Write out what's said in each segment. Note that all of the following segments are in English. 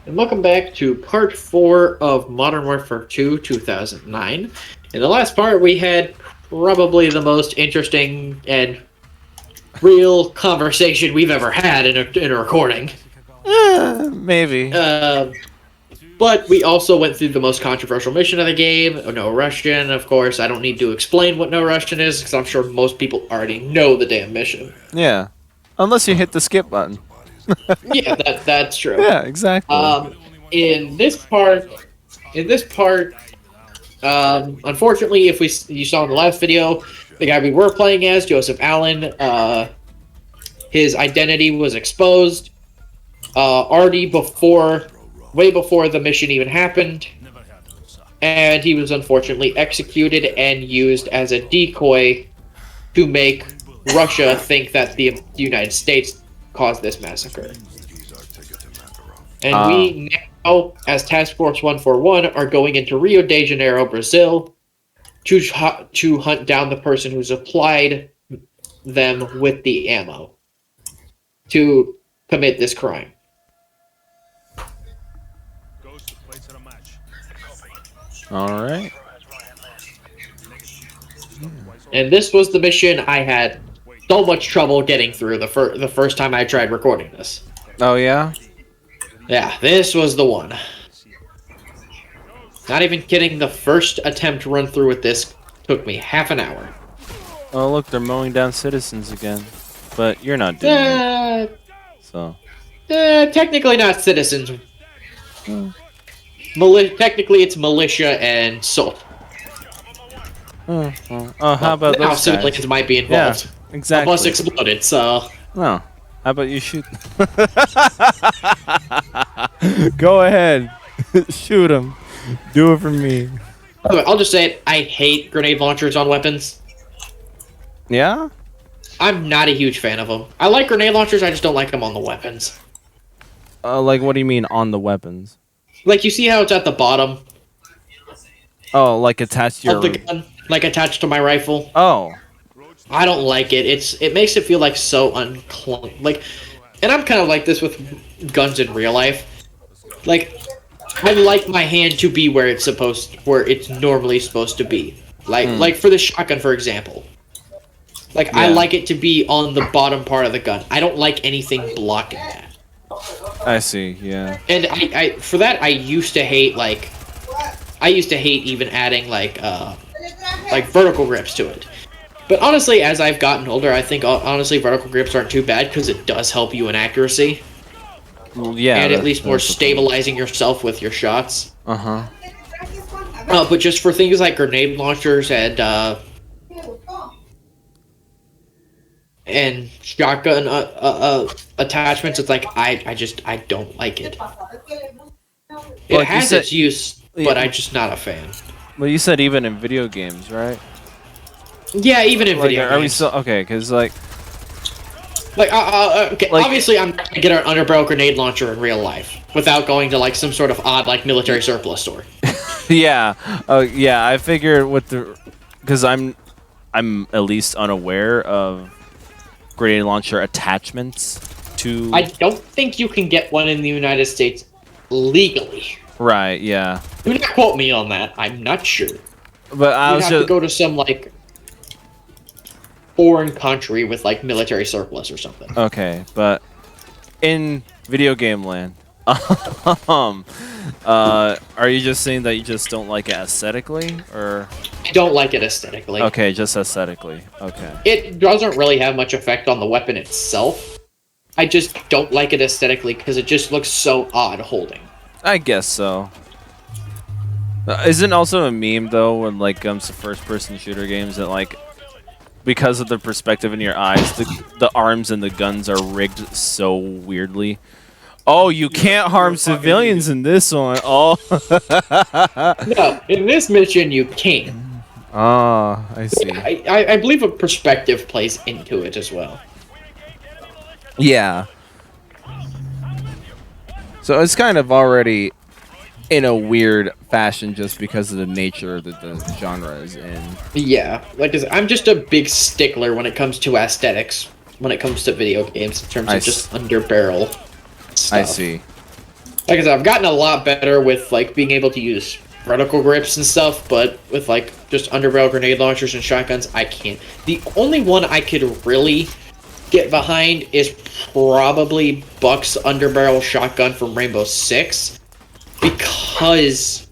And welcome back to part 4 of Modern Warfare 2 2009. In the last part, we had probably the most interesting and real conversation we've ever had in a recording. Maybe. But we also went through the most controversial mission of the game, No Russian. Of course, I don't need to explain what No Russian is, because I'm sure most people already know the damn mission. Yeah. Unless you hit the skip button. Yeah, that's true. Yeah, exactly. In this part, unfortunately, you saw in the last video, the guy we were playing as, Joseph Allen, his identity was exposed way before the mission even happened, and he was unfortunately executed and used as a decoy to make Russia think that the United States caused this massacre. And we now, as Task Force 141, are going into Rio de Janeiro, Brazil, to hunt down the person who supplied them with the ammo to commit this crime. All right. And this was the mission I had so much trouble getting through the first time I tried recording this. Oh, yeah? Yeah, this was the one. Not even kidding, the first attempt to run through with this took me half an hour. Oh, look, they're mowing down citizens again. But you're not doing it. So. Technically not citizens. Technically it's militia and SOAP. Oh, how about now those civilians guys? might be involved. Yeah, exactly. The bus exploded, so... Oh, how about you shoot? Go ahead. Shoot him. Do it for me. By the way, I'll just say it, I hate grenade launchers on weapons. Yeah? I'm not a huge fan of them. I like grenade launchers, I just don't like them on the weapons. Like, what do you mean on the weapons? Like, you see how it's at the bottom? Oh, like attached to your... Of the gun? Like, attached to my rifle? Oh. I don't like it. It makes it feel like so unclean. Like, and I'm kind of like this with guns in real life. Like, I like my hand to be where it's normally supposed to be. Like for the shotgun, for example. Like, yeah. I like it to be on the bottom part of the gun. I don't like anything blocking that. I see, yeah. And I for that, I used to hate even adding like vertical grips to it. But honestly, as I've gotten older, I think honestly vertical grips aren't too bad because it does help you in accuracy. Well, yeah. And at least more stabilizing yourself with your shots. Uh-huh. But just for things like grenade launchers and shotgun attachments, it's like I don't like it. It has its use, but I'm just not a fan. Well, you said even in video games, right? Yeah, even in video games. Are we still okay? Because okay. Obviously, I'm gonna get an underbarrel grenade launcher in real life without going to like some sort of odd like military surplus store. Yeah. Oh, yeah. I figured with because I'm at least unaware of grenade launcher attachments to. I don't think you can get one in the United States legally. Right. Yeah. Do not quote me on that. I'm not sure. But I was have just to go to some like foreign country with like military surplus or something. Okay, but in video game land, are you just saying that you just don't like it aesthetically, or? I don't like it aesthetically. Okay, just aesthetically. Okay. It doesn't really have much effect on the weapon itself. I just don't like it aesthetically because it just looks so odd holding. I guess so. Isn't also a meme though when like comes to first-person shooter games that like because of the perspective in your eyes, the arms and the guns are rigged so weirdly. Oh, you can't harm civilians in this one. Oh. No, in this mission you can. Ah, I see. Yeah, I believe a perspective plays into it as well. Yeah. So it's kind of already in a weird fashion just because of the nature of the genre is in. Yeah, like I'm just a big stickler when it comes to aesthetics, when it comes to video games in terms of just underbarrel stuff. I see. like I said, I've gotten a lot better with like being able to use vertical grips and stuff, but with like just underbarrel grenade launchers and shotguns, I can't. The only one I could really get behind is probably Buck's underbarrel shotgun from Rainbow Six, because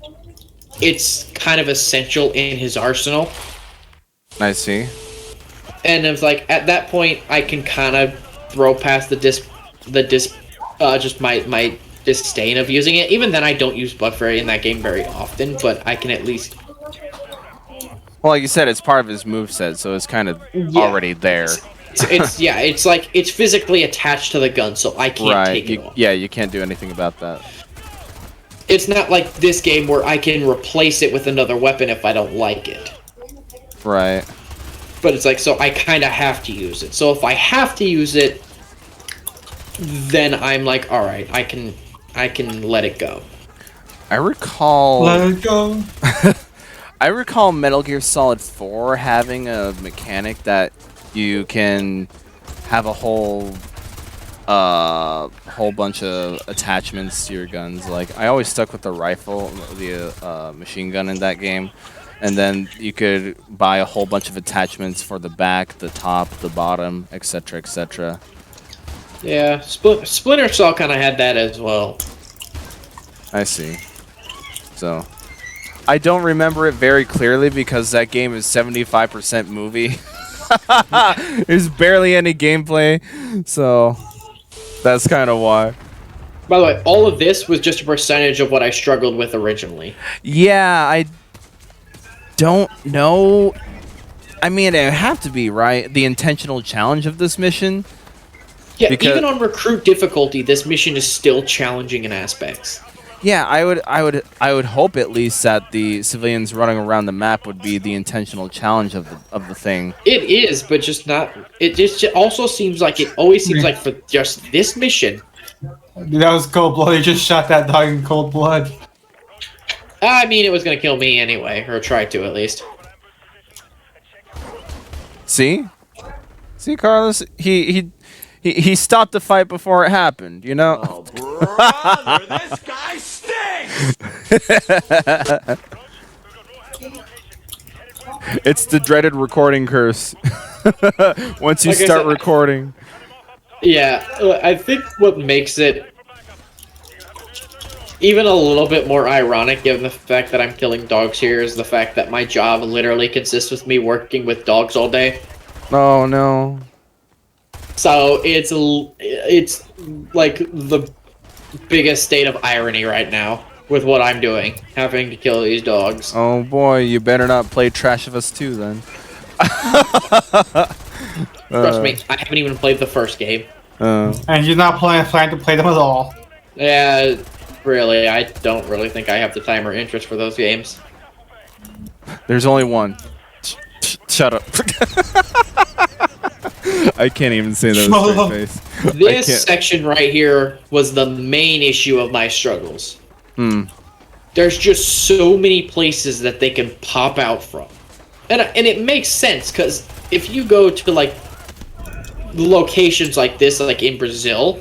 it's kind of essential in his arsenal. I see. And it's like at that point, I can kind of throw past just my disdain of using it. Even then, I don't use Buck in that game very often, but I can at least. Well, like you said, it's part of his moveset, so it's kind of already there. It's like it's physically attached to the gun, so I can't take it off. Yeah, you can't do anything about that. It's not like this game where I can replace it with another weapon if I don't like it. Right. But it's like, so I kind of have to use it. So if I have to use it, then I'm like, all right, I can let it go. I recall. Let it go. I recall Metal Gear Solid 4 having a mechanic that you can have a whole bunch of attachments to your guns. Like I always stuck with the rifle, the machine gun in that game, and then you could buy a whole bunch of attachments for the back, the top, the bottom, etc., etc. Yeah, Splinter Cell kind of had that as well. I see. So, I don't remember it very clearly because that game is 75% movie. There's barely any gameplay, so that's kind of why. By the way, all of this was just a percentage of what I struggled with originally. Yeah, I don't know. I mean, it would have to be, right? The intentional challenge of this mission. Yeah, even on recruit difficulty, this mission is still challenging in aspects. Yeah, I would hope at least that the civilians running around the map would be the intentional challenge of the thing. It is, but just not. It just also seems like it always seems like for just this mission. Dude, that was cold blood. He just shot that dog in cold blood. I mean, it was gonna kill me anyway, or try to at least. See, Carlos, he stopped the fight before it happened. You know. Oh, brother, this guy stinks! It's the dreaded recording curse. Once you start recording. Yeah, I think what makes it even a little bit more ironic, given the fact that I'm killing dogs here, is the fact that my job literally consists with me working with dogs all day. Oh no. So it's like the biggest state of irony right now with what I'm doing, having to kill these dogs. Oh boy, you better not play Trash of Us 2 then. Trust me, I haven't even played the first game. And you're not planning to play them at all. Yeah, really, I don't really think I have the time or interest for those games. There's only one. Shut up. I can't even say that with a straight face. This section right here was the main issue of my struggles. There's just so many places that they can pop out from. And it makes sense, because if you go to, like, locations like this, like in Brazil,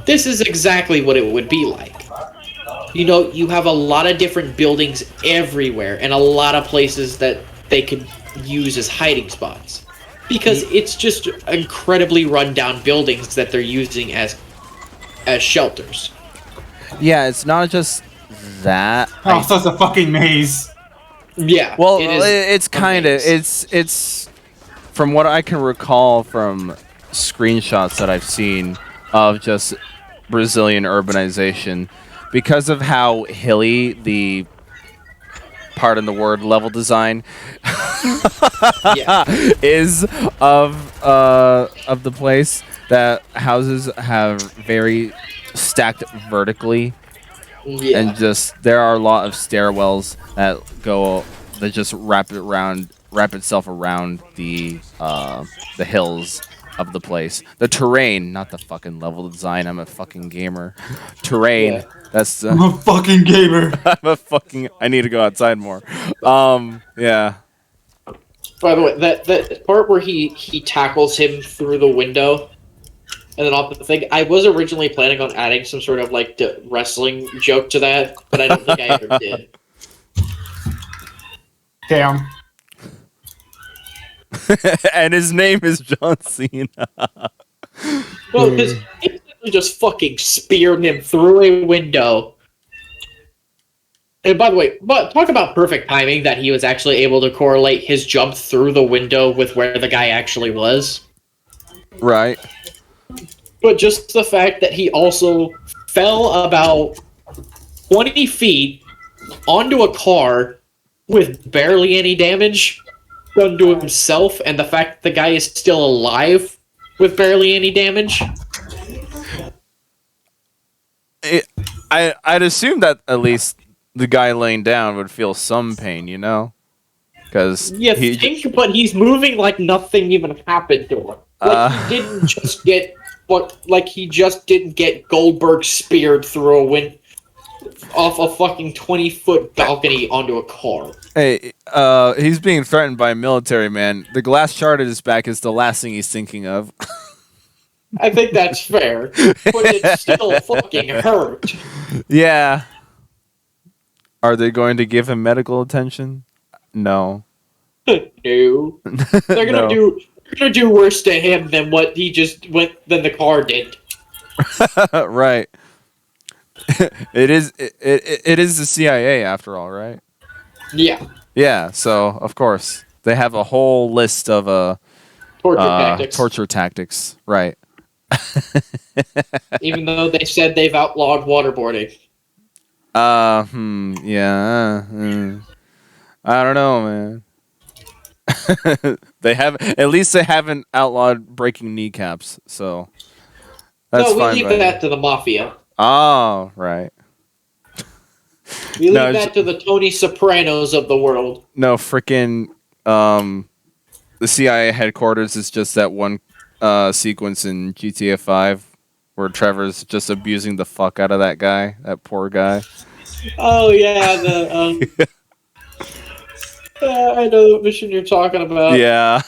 this is exactly what it would be like. You know, you have a lot of different buildings everywhere, and a lot of places that they could use as hiding spots. Because it's just incredibly run-down buildings that they're using as shelters. Yeah, it's not just that. Oh, so it's a fucking maze. Yeah. Well, it's kind of it's from what I can recall from screenshots that I've seen of just Brazilian urbanization, because of how hilly the, pardon the word, level design is of the place, that houses have very stacked vertically. Yeah. And just there are a lot of stairwells that just wrap itself around the hills of the place. The terrain, not the fucking level design. I'm a fucking gamer. Terrain. Yeah. That's I'm a fucking gamer. I need to go outside more. Yeah. By the way, that part where he tackles him through the window, And then off the thing, I was originally planning on adding some sort of like wrestling joke to that, but I don't think I ever did. Damn. And his name is John Cena. Well, because he just fucking speared him through a window. And by the way, but talk about perfect timing that he was actually able to correlate his jump through the window with where the guy actually was. Right. But just the fact that he also fell about 20 feet onto a car with barely any damage done to himself, and the fact that the guy is still alive with barely any damage. I'd assume that at least the guy laying down would feel some pain, you know? Because You think, but he's moving like nothing even happened to him. Like he didn't just get he just didn't get Goldberg speared through a wind off a fucking 20-foot balcony onto a car. Hey, he's being threatened by a military man. The glass shard at his back is the last thing he's thinking of. I think that's fair, but it still fucking hurt. Yeah. Are they going to give him medical attention? No. No. They're gonna do worse to him than what he just than the car did. Right. It is the CIA after all, right? Yeah. Yeah, so of course they have a whole list of torture tactics, right? Even though they said they've outlawed waterboarding. Yeah. I don't know, man. At least they haven't outlawed breaking kneecaps, so that's no, we fine. leave that to the mafia. Oh, right. We leave that to the Tony Sopranos of the world. No, freaking the CIA headquarters is just that one sequence in GTA 5 where Trevor's just abusing the fuck out of that guy, that poor guy. Oh yeah, I know what mission you're talking about. Yeah.